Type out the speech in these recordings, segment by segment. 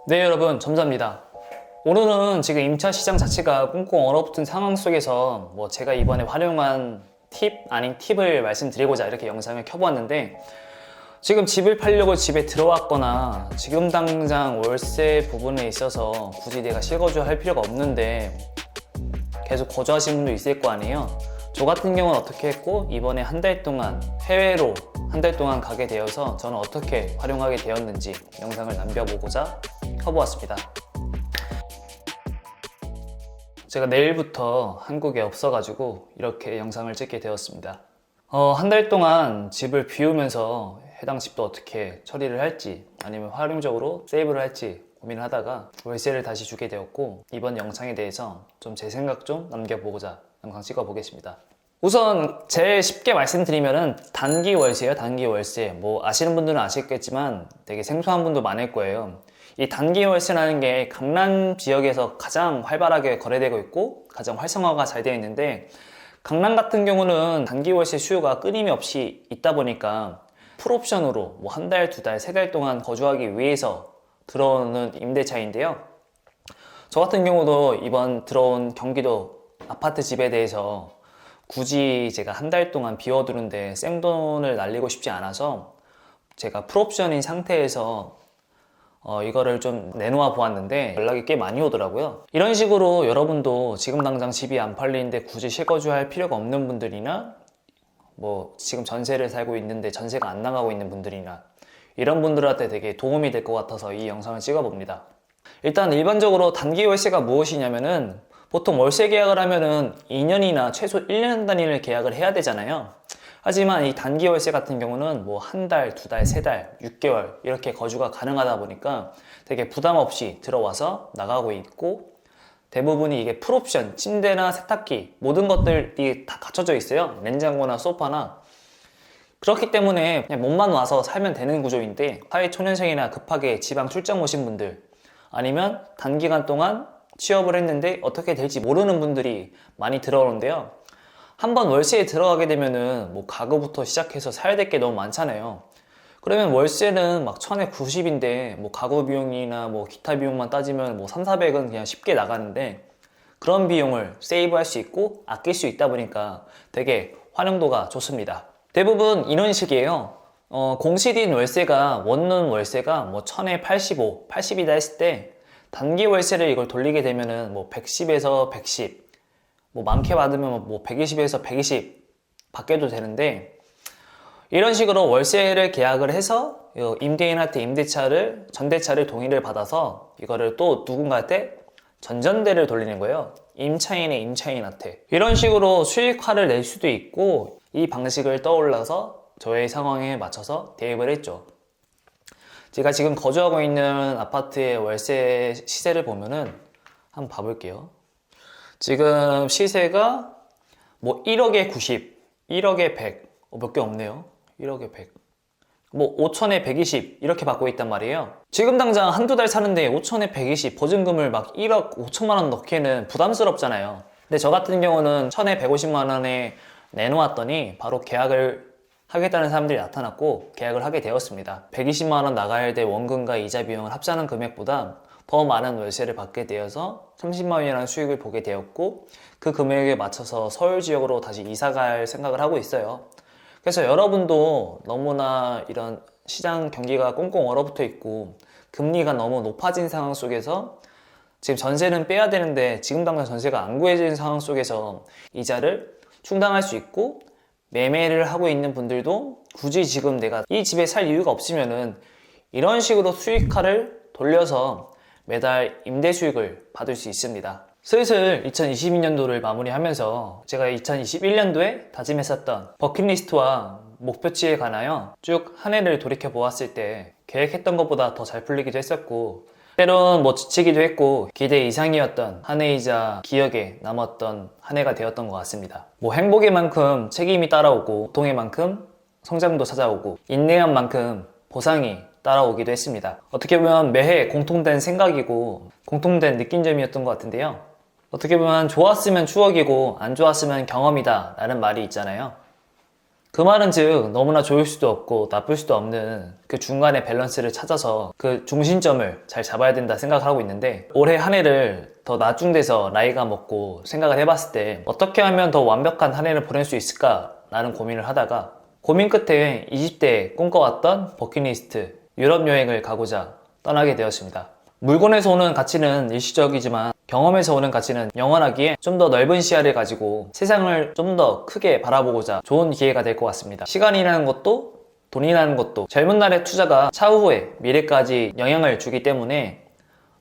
네, 여러분, 점자입니다. 오늘은 지금 임차 시장 자체가 꽁꽁 얼어붙은 상황 속에서 제가 이번에 활용한 팁 아닌 팁을 말씀드리고자 이렇게 영상을 켜보았는데, 지금 집을 팔려고 집에 들어왔거나 지금 당장 월세 부분에 있어서 굳이 내가 실거주 할 필요가 없는데 계속 거주하시는 분도 있을 거 아니에요. 저 같은 경우는 어떻게 했고, 이번에 한 달 동안 해외로 한 달 동안 가게 되어서 저는 어떻게 활용하게 되었는지 영상을 남겨보고자 켜보았습니다. 제가 내일부터 한국에 없어가지고 이렇게 영상을 찍게 되었습니다. 한 달 동안 집을 비우면서 해당 집도 어떻게 처리를 할지 아니면 활용적으로 세이브를 할지 고민을 하다가 월세를 다시 주게 되었고, 이번 영상에 대해서 좀 제 생각 좀 남겨보고자 영상 찍어보겠습니다. 우선 제일 쉽게 말씀드리면은 단기 월세예요. 단기 월세. 아시는 분들은 아시겠지만 되게 생소한 분도 많을 거예요. 이 단기 월세라는 게 강남 지역에서 가장 활발하게 거래되고 있고 가장 활성화가 잘 되어 있는데, 강남 같은 경우는 단기 월세 수요가 끊임없이 있다 보니까 풀옵션으로 한 달, 두 달, 세 달 동안 거주하기 위해서 들어오는 임대차인데요. 저 같은 경우도 이번 들어온 경기도 아파트 집에 대해서 굳이 제가 한 달 동안 비워두는데 생돈을 날리고 싶지 않아서 제가 풀옵션인 상태에서 이거를 좀 내놓아 보았는데 연락이 꽤 많이 오더라고요. 이런 식으로 여러분도 지금 당장 집이 안 팔리는데 굳이 실거주할 필요가 없는 분들이나 지금 전세를 살고 있는데 전세가 안 나가고 있는 분들이나 이런 분들한테 되게 도움이 될 것 같아서 이 영상을 찍어봅니다. 일단 일반적으로 단기 월세가 무엇이냐면은, 보통 월세 계약을 하면은 2년이나 최소 1년 단위를 계약을 해야 되잖아요. 하지만 이 단기 월세 같은 경우는 한 달, 두 달, 세 달, 6개월 이렇게 거주가 가능하다 보니까 되게 부담 없이 들어와서 나가고 있고, 대부분이 이게 풀옵션, 침대나 세탁기 모든 것들이 다 갖춰져 있어요. 냉장고나 소파나. 그렇기 때문에 그냥 몸만 와서 살면 되는 구조인데, 사회초년생이나 급하게 지방 출장 오신 분들, 아니면 단기간 동안 취업을 했는데 어떻게 될지 모르는 분들이 많이 들어오는데요. 한번 월세에 들어가게 되면은 가구부터 시작해서 사야 될 게 너무 많잖아요. 그러면 월세는 1090인데 가구 비용이나 기타 비용만 따지면 3,400은 그냥 쉽게 나가는데, 그런 비용을 세이브할 수 있고 아낄 수 있다 보니까 되게 활용도가 좋습니다. 대부분 이런 식이에요. 공실인 월세가, 원룸 월세가 1000에 85, 80이다 했을 때 단기 월세를 이걸 돌리게 되면은 110에서 110, 많게 받으면 120에서 120 받게도 되는데, 이런 식으로 월세를 계약을 해서 임대인한테 전대차를 동의를 받아서 이거를 또 누군가한테 전전대를 돌리는 거예요. 임차인한테. 이런 식으로 수익화를 낼 수도 있고, 이 방식을 떠올라서 저의 상황에 맞춰서 대입을 했죠. 제가 지금 거주하고 있는 아파트의 월세 시세를 보면은 한번 봐볼게요. 지금 시세가 1억에 90, 1억에 100, 몇 개 없네요. 1억에 100. 5천에 120 이렇게 받고 있단 말이에요. 지금 당장 한두 달 사는데 5천에 120 보증금을 1억 5천만 원 넣기에는 부담스럽잖아요. 근데 저 같은 경우는 1천에 150만 원에 내놓았더니 바로 계약을 하겠다는 사람들이 나타났고 계약을 하게 되었습니다. 120만 원 나가야 될 원금과 이자 비용을 합산한 금액보다 더 많은 월세를 받게 되어서 30만 원이라는 수익을 보게 되었고, 그 금액에 맞춰서 서울 지역으로 다시 이사갈 생각을 하고 있어요. 그래서 여러분도 너무나 이런 시장 경기가 꽁꽁 얼어붙어 있고 금리가 너무 높아진 상황 속에서 지금 전세는 빼야 되는데 지금 당장 전세가 안 구해지는 상황 속에서 이자를 충당할 수 있고, 매매를 하고 있는 분들도 굳이 지금 내가 이 집에 살 이유가 없으면은 이런 식으로 수익화를 돌려서 매달 임대 수익을 받을 수 있습니다. 슬슬 2022년도를 마무리하면서 제가 2021년도에 다짐했었던 버킷리스트와 목표치에 관하여 쭉 한 해를 돌이켜 보았을 때 계획했던 것보다 더 잘 풀리기도 했었고, 때론 지치기도 했고 기대 이상이었던 한 해이자 기억에 남았던 한 해가 되었던 것 같습니다. 행복의 만큼 책임이 따라오고, 고통의 만큼 성장도 찾아오고, 인내한 만큼 보상이 따라오기도 했습니다. 어떻게 보면 매해 공통된 생각이고 공통된 느낀 점이었던 것 같은데요. 어떻게 보면 좋았으면 추억이고 안 좋았으면 경험이다 라는 말이 있잖아요. 그 말은 즉 너무나 좋을 수도 없고 나쁠 수도 없는 그 중간의 밸런스를 찾아서 그 중심점을 잘 잡아야 된다 생각을 하고 있는데, 올해 한 해를 더 나중돼서 나이가 먹고 생각을 해봤을 때 어떻게 하면 더 완벽한 한 해를 보낼 수 있을까 라는 고민을 하다가, 고민 끝에 20대에 꿈꿔왔던 버킷리스트 유럽 여행을 가고자 떠나게 되었습니다. 물건에서 오는 가치는 일시적이지만 경험에서 오는 가치는 영원하기에 좀 더 넓은 시야를 가지고 세상을 좀 더 크게 바라보고자 좋은 기회가 될 것 같습니다. 시간이라는 것도 돈이라는 것도 젊은 날의 투자가 차후에 미래까지 영향을 주기 때문에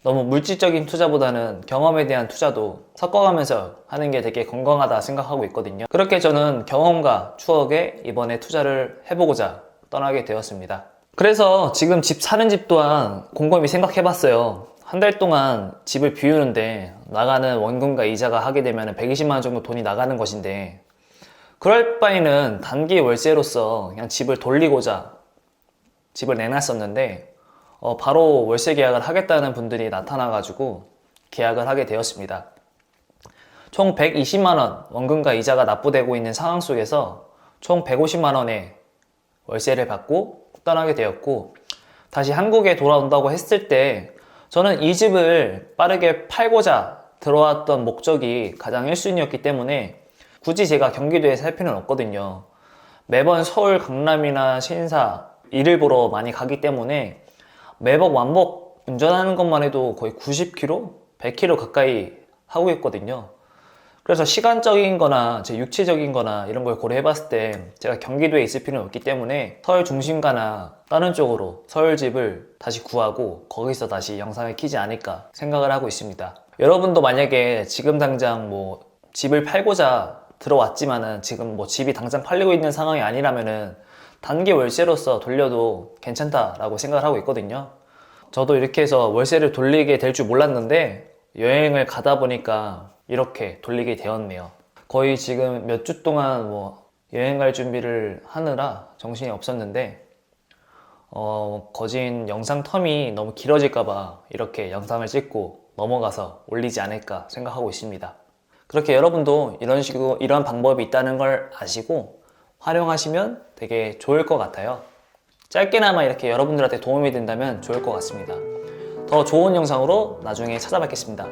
너무 물질적인 투자보다는 경험에 대한 투자도 섞어가면서 하는 게 되게 건강하다 생각하고 있거든요. 그렇게 저는 경험과 추억에 이번에 투자를 해보고자 떠나게 되었습니다. 그래서 지금 집 사는 집 또한 곰곰이 생각해봤어요. 한 달 동안 집을 비우는데 나가는 원금과 이자가 하게 되면 120만 원 정도 돈이 나가는 것인데, 그럴 바에는 단기 월세로서 그냥 집을 돌리고자 집을 내놨었는데 바로 월세 계약을 하겠다는 분들이 나타나가지고 계약을 하게 되었습니다. 총 120만 원 원금과 이자가 납부되고 있는 상황 속에서 총 150만 원의 월세를 받고 떠나게 되었고, 다시 한국에 돌아온다고 했을 때 저는 이 집을 빠르게 팔고자 들어왔던 목적이 가장 1순위였기 때문에 굳이 제가 경기도에 살 필요는 없거든요. 매번 서울, 강남이나 신사 일을 보러 많이 가기 때문에 매번 왕복 운전하는 것만 해도 거의 90km, 100km 가까이 하고 있거든요. 그래서 시간적인 거나 제 육체적인 거나 이런 걸 고려해 봤을 때 제가 경기도에 있을 필요는 없기 때문에 서울 중심가나 다른 쪽으로 서울 집을 다시 구하고 거기서 다시 영상을 키지 않을까 생각을 하고 있습니다. 여러분도 만약에 지금 당장 뭐 집을 팔고자 들어왔지만은 지금 뭐 집이 당장 팔리고 있는 상황이 아니라면은 단기 월세로서 돌려도 괜찮다라고 생각을 하고 있거든요. 저도 이렇게 해서 월세를 돌리게 될 줄 몰랐는데 여행을 가다 보니까 이렇게 돌리게 되었네요. 거의 지금 몇 주 동안 뭐 여행 갈 준비를 하느라 정신이 없었는데 거진 영상 텀이 너무 길어질까봐 이렇게 영상을 찍고 넘어가서 올리지 않을까 생각하고 있습니다. 그렇게 여러분도 이런 식으로 이런 방법이 있다는 걸 아시고 활용하시면 되게 좋을 것 같아요. 짧게나마 이렇게 여러분들한테 도움이 된다면 좋을 것 같습니다. 더 좋은 영상으로 나중에 찾아뵙겠습니다.